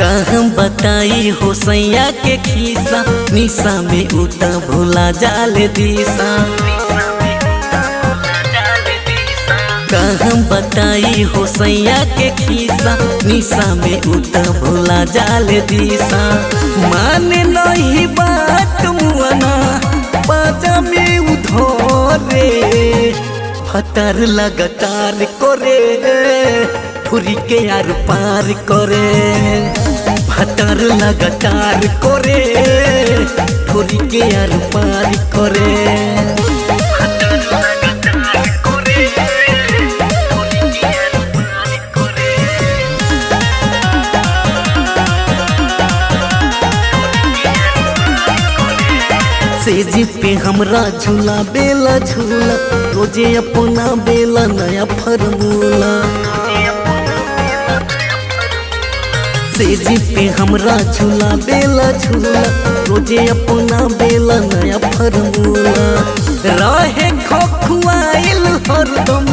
कहम बताई हो सैया के खीसा, निशा में उता भूला जाले दिशा। कहम बताई हो सैया के खीसा, निशा में उता भूला जाले दिशा। माने नहीं बात मुआना पाजा में उधोरे, फतर लगातार करे ठुरी के आर पार करे। फतर लगातार करे ठुरी के आर पार करे। सेजी पे हमरा झूला बेला झूला, रोजे अपना बेला नया फॉर्मूला। सेजी पे हमरा झूला बेला झूला, रोजे अपना बेला नया फॉर्मूला। रहे खोखुआइल हरदम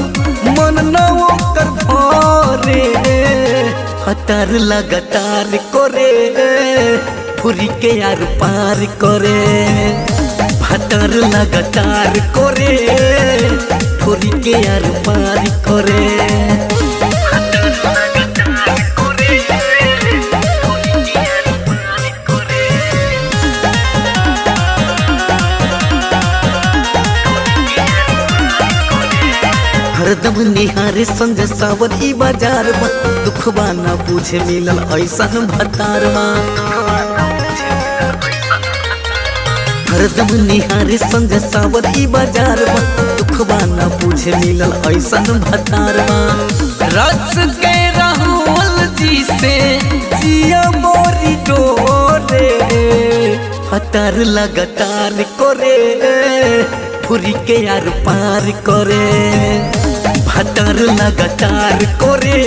मन न ओकर भरे, फतर लगातार करे ठुरी के आर पार करे। फतर लगातार करे ठुरी के आर पार करे। हरदम निहारे संजय सावर ई बाजार में, दुखबा न पूछे मिलल ऐसन भतार में। हरदम निहारे संजय सावर ई बाजार में, दुखबा न पूछे मिलल ऐसन भतार में। रस के राहुल जी से जिया मोरी डोरे, फतर लगातार करे ठुरी के आर पार करे। फतर लगातार करे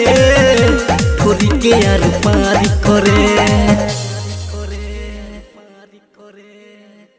ठुरी के आर पार करे।